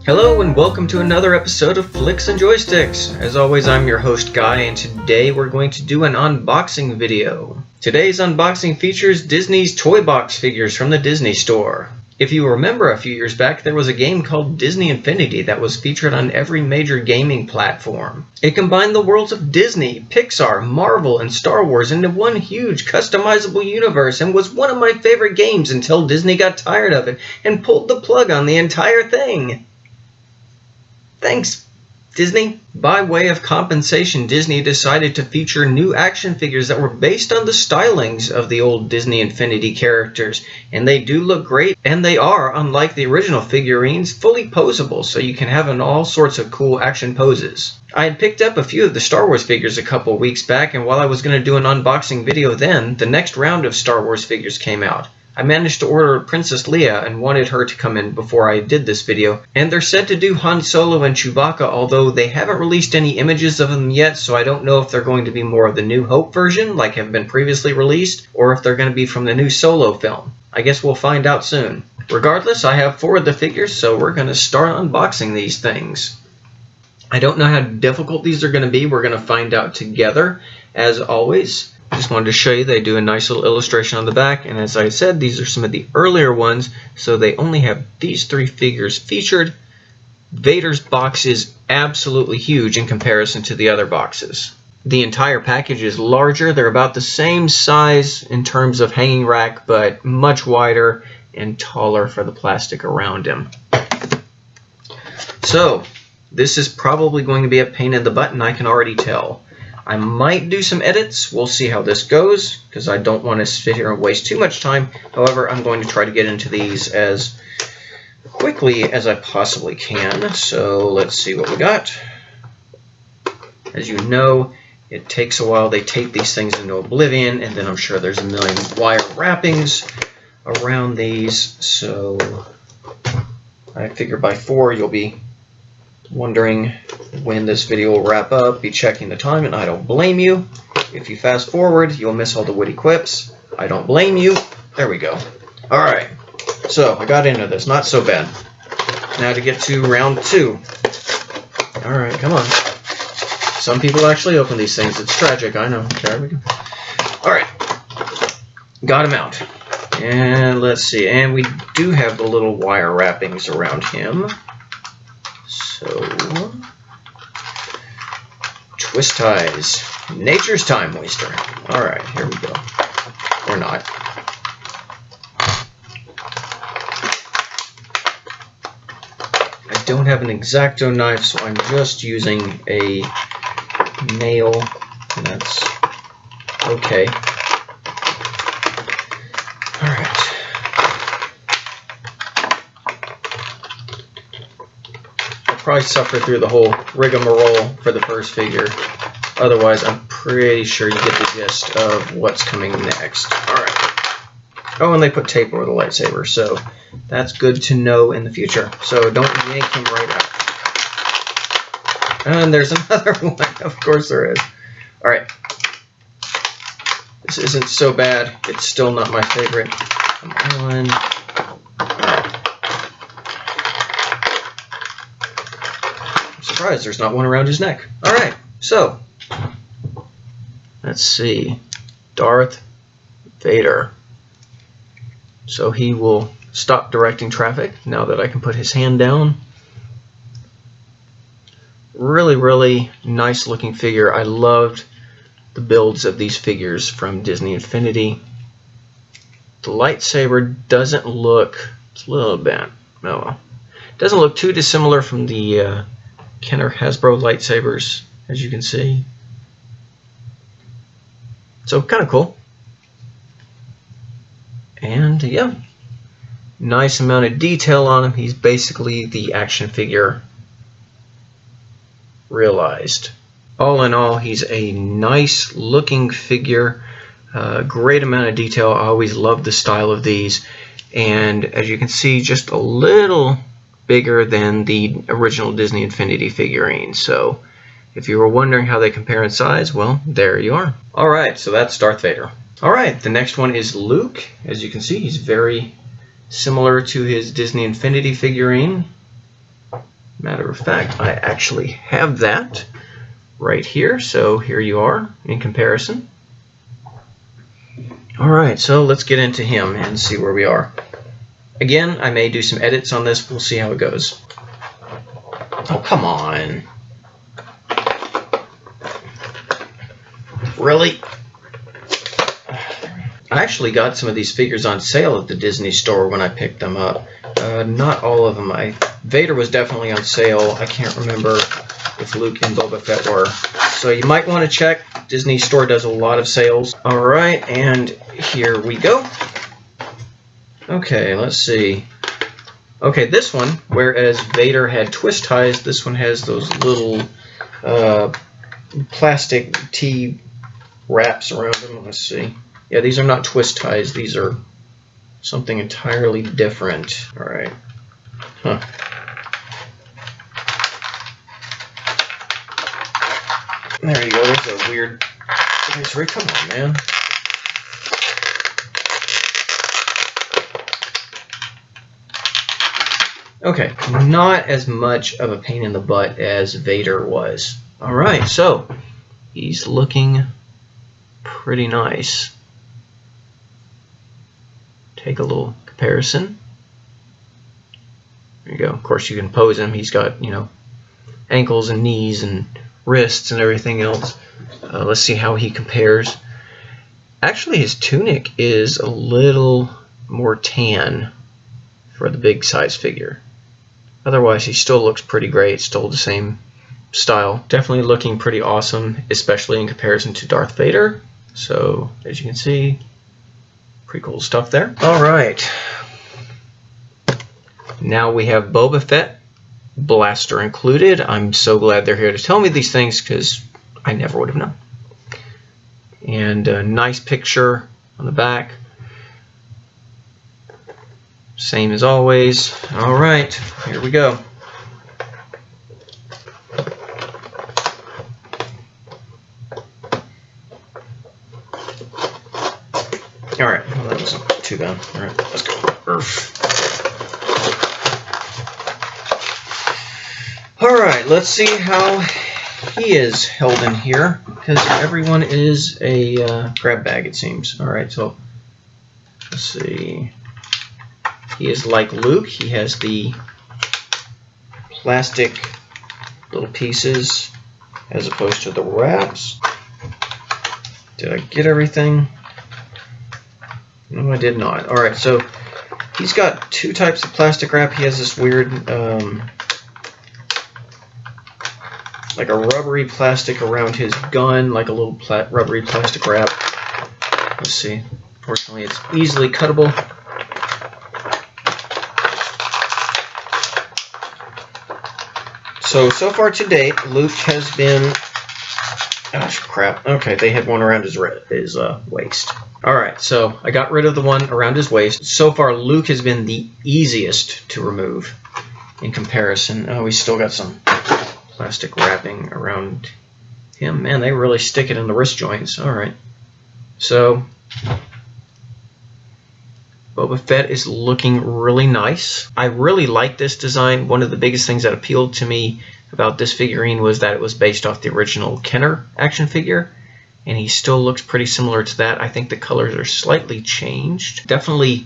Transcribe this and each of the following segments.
Hello and welcome to another episode of Flix Joystix. As always, I'm your host Guy, and today we're going to do an unboxing video. Today's unboxing features Disney's toy box figures from the Disney Store. If you remember a few years back, there was a game called Disney Infinity that was featured on every major gaming platform. It combined the worlds of Disney, Pixar, Marvel, and Star Wars into one huge customizable universe and was one of my favorite games until Disney got tired of it and pulled the plug on the entire thing. Thanks, Disney. By way of compensation, Disney decided to feature new action figures that were based on the stylings of the old Disney Infinity characters, and they do look great, and they are, unlike the original figurines, fully posable, so you can have in all sorts of cool action poses. I had picked up a few of the Star Wars figures a couple weeks back, and while I was going to do an unboxing video then, the next round of Star Wars figures came out. I managed to order Princess Leia and wanted her to come in before I did this video, and they're said to do Han Solo and Chewbacca, although they haven't released any images of them yet, so I don't know if they're going to be more of the New Hope version, like have been previously released, or if they're going to be from the new Solo film. I guess we'll find out soon. Regardless, I have 4 of the figures, so we're going to start unboxing these things. I don't know how difficult these are going to be. We're going to find out together, as always. Just wanted to show you they do a nice little illustration on the back, and as I said, these are some of the earlier ones, so they only have these 3 figures featured. Vader's box is absolutely huge in comparison to the other boxes. The entire package is larger. They're about the same size in terms of hanging rack, but much wider and taller for the plastic around him. So, this is probably going to be a pain in the butt, and I can already tell. I might do some edits. We'll see how this goes, because I don't want to sit here and waste too much time. However, I'm going to try to get into these as quickly as I possibly can. So let's see what we got. As you know, it takes a while. They tape these things into oblivion, and then I'm sure there's a million wire wrappings around these. So I figure by 4 you'll be wondering when this video will wrap up, be checking the time, and I don't blame you. If you fast forward, you'll miss all the witty quips. I don't blame you. There we go. Alright, so I got into this. Not so bad. Now to get to round 2. Alright, come on. Some people actually open these things. It's tragic, I know. There we go. Alright. Got him out. And let's see. And we do have the little wire wrappings around him. So, twist ties. Nature's time waster. Alright, here we go. Or not. I don't have an X-Acto knife, so I'm just using a nail. And that's okay. Alright. Probably suffer through the whole rigmarole for the first figure. Otherwise, I'm pretty sure you get the gist of what's coming next. Alright. Oh, and they put tape over the lightsaber, so that's good to know in the future. So don't yank him right out. And there's another one. Of course there is. Alright. This isn't so bad. It's still not my favorite. Come on. Surprised there's not one around his neck. Alright, so let's see. Darth Vader. So he will stop directing traffic now that I can put his hand down. Really, really nice looking figure. I loved the builds of these figures from Disney Infinity. The lightsaber doesn't look, it's a little bit, oh well. Doesn't look too dissimilar from the Kenner Hasbro lightsabers, as you can see. So kind of cool. And yeah, nice amount of detail on him. He's basically the action figure realized. All in all, he's a nice looking figure. Great amount of detail. I always love the style of these. And as you can see, just a little bigger than the original Disney Infinity figurine. So If you were wondering how they compare in size, well, there you are. Alright, so that's Darth Vader. Alright, the next one is Luke. As you can see, he's very similar to his Disney Infinity figurine. Matter of fact, I actually have that right here, so here you are in comparison. Alright, so let's get into him and see where we are. Again, I may do some edits on this, we'll see how it goes. Oh, come on. Really? I actually got some of these figures on sale at the Disney store when I picked them up. Not all of them. Vader was definitely on sale. I can't remember if Luke and Boba Fett were. So you might want to check. Disney store does a lot of sales. Alright, and here we go. Okay, let's see. Okay, this one, whereas Vader had twist ties, this one has those little plastic T wraps around them. Let's see. Yeah, these are not twist ties. These are something entirely different. Alright. Huh. There you go. There's a weird... Come on, man. Okay, not as much of a pain in the butt as Vader was. Alright, so he's looking pretty nice. Take a little comparison. There you go. Of course, you can pose him. He's got, you know, ankles and knees and wrists and everything else. Let's see how he compares. Actually, his tunic is a little more tan for the big size figure. Otherwise, he still looks pretty great. Still the same style. Definitely looking pretty awesome, especially in comparison to Darth Vader. So, as you can see, pretty cool stuff there. Alright. Now we have Boba Fett, blaster included. I'm so glad they're here to tell me these things because I never would have known. And a nice picture on the back. Same as always. Alright, here we go. Alright, well, that wasn't too bad. Alright, let's go. Alright, let's see how he is held in here, because everyone is a grab bag, it seems. Alright, so let's see. He is like Luke. He has the plastic little pieces as opposed to the wraps. Did I get everything? No, I did not. Alright, so he's got two types of plastic wrap. He has this weird, like a rubbery plastic around his gun, like a little rubbery plastic wrap. Let's see. Fortunately, it's easily cuttable. So far to date, Luke has been... Gosh, crap. Okay, they had one around his waist. Alright, so I got rid of the one around his waist. So far, Luke has been the easiest to remove in comparison. Oh, we still got some plastic wrapping around him. Man, they really stick it in the wrist joints. Alright. So, Boba Fett is looking really nice. I really like this design. One of the biggest things that appealed to me about this figurine was that it was based off the original Kenner action figure, and he still looks pretty similar to that. I think the colors are slightly changed. Definitely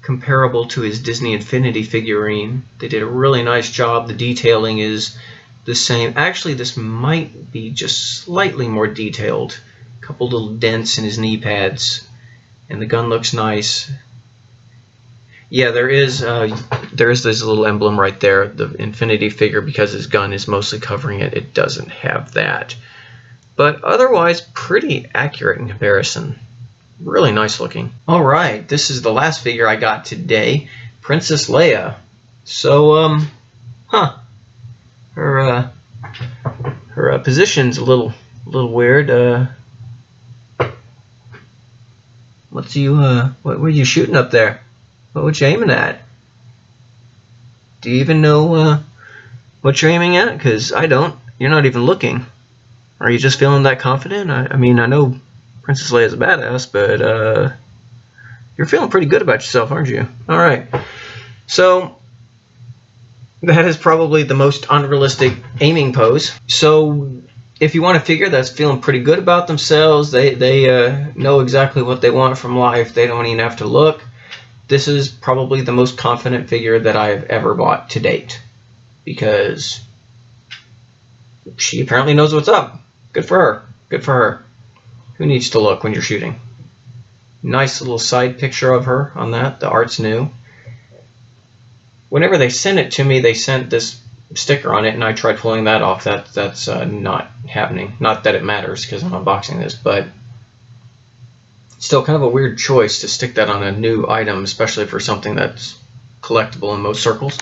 comparable to his Disney Infinity figurine. They did a really nice job. The detailing is the same. Actually, this might be just slightly more detailed. A couple little dents in his knee pads. And the gun looks nice. Yeah, there is this little emblem right there, the Infinity figure, because his gun is mostly covering it. It doesn't have that. But otherwise, pretty accurate in comparison. Really nice looking. Alright, this is the last figure I got today. Princess Leia. So, her position's a little weird. What were you shooting up there? What were you aiming at? Do you even know what you're aiming at? Because I don't. You're not even looking. Are you just feeling that confident? I mean, I know Princess Leia's a badass, but you're feeling pretty good about yourself, aren't you? Alright. So, that is probably the most unrealistic aiming pose. So, if you want a figure that's feeling pretty good about themselves, they know exactly what they want from life, they don't even have to look, this is probably the most confident figure that I've ever bought to date. Because she apparently knows what's up. Good for her. Good for her. Who needs to look when you're shooting? Nice little side picture of her on that. The art's new. Whenever they sent it to me, they sent this sticker on it, and I tried pulling that off. That's not happening. Not that it matters, because I'm unboxing this, but still kind of a weird choice to stick that on a new item, especially for something that's collectible in most circles.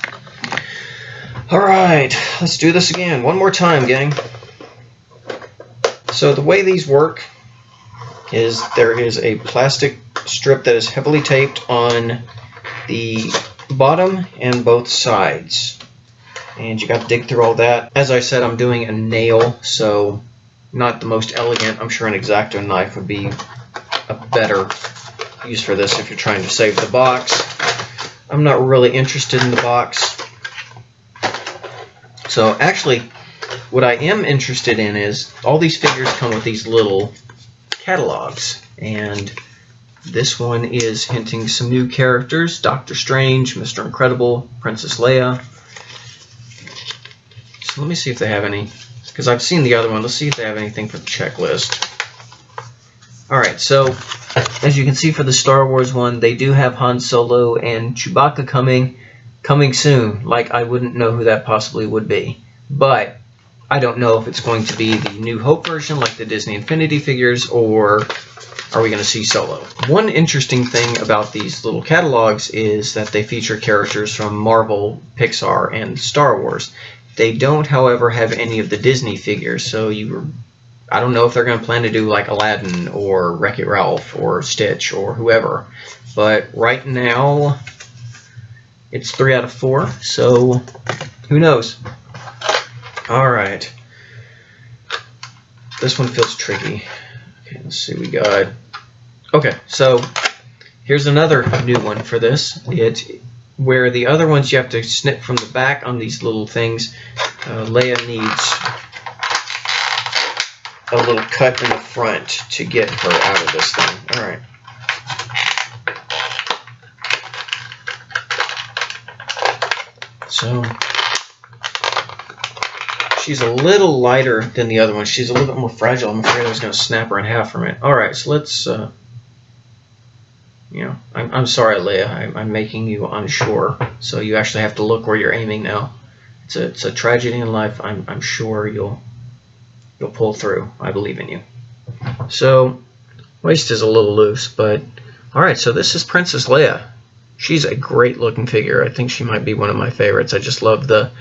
Alright, let's do this again. One more time, gang. So the way these work is there is a plastic strip that is heavily taped on the bottom and both sides. And you got to dig through all that. As I said, I'm doing a nail, so not the most elegant. I'm sure an X-Acto knife would be a better use for this if you're trying to save the box. I'm not really interested in the box. So actually, what I am interested in is all these figures come with these little catalogs. And this one is hinting some new characters. Doctor Strange, Mr. Incredible, Princess Leia. So let me see if they have any, because I've seen the other one. Let's see if they have anything for the checklist. Alright, so as you can see for the Star Wars one, they do have Han Solo and Chewbacca coming soon. Like, I wouldn't know who that possibly would be. But I don't know if it's going to be the New Hope version, like the Disney Infinity figures, or are we going to see Solo? One interesting thing about these little catalogs is that they feature characters from Marvel, Pixar, and Star Wars. They don't, however, have any of the Disney figures, so I don't know if they're going to plan to do like Aladdin or Wreck-It Ralph or Stitch or whoever. But right now, it's 3 out of 4, so who knows? Alright. This one feels tricky. Okay, let's see, we got... Okay, so here's another new one for this. Where the other ones you have to snip from the back on these little things, Leia needs a little cut in the front to get her out of this thing. Alright. So, she's a little lighter than the other one. She's a little bit more fragile. I'm afraid I was going to snap her in half from it. Alright, so let's... You know, I'm sorry, Leia. I'm making you unsure, so you actually have to look where you're aiming now. It's a tragedy in life. I'm sure you'll pull through. I believe in you. So, waist is a little loose, but all right. So this is Princess Leia. She's a great looking figure. I think she might be one of my favorites. I just love the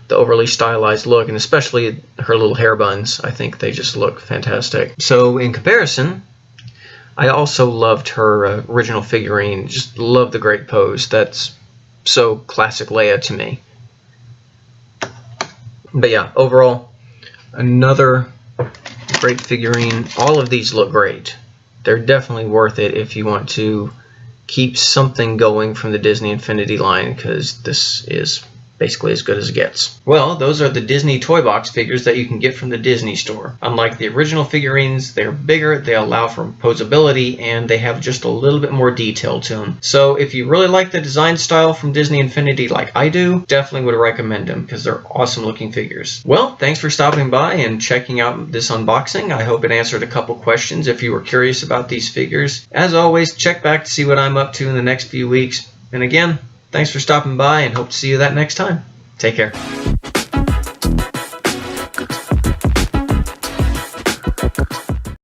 overly stylized look, and especially her little hair buns. I think they just look fantastic. So in comparison, I also loved her original figurine. Just love the great pose. That's so classic Leia to me. But yeah, overall, another great figurine. All of these look great. They're definitely worth it if you want to keep something going from the Disney Infinity line, because this is basically as good as it gets. Well, those are the Disney Toy Box figures that you can get from the Disney store. Unlike the original figurines, they're bigger, they allow for posability, and they have just a little bit more detail to them. So if you really like the design style from Disney Infinity like I do, definitely would recommend them because they're awesome looking figures. Well, thanks for stopping by and checking out this unboxing. I hope it answered a couple questions if you were curious about these figures. As always, check back to see what I'm up to in the next few weeks. And again, thanks for stopping by, and hope to see you that next time. Take care.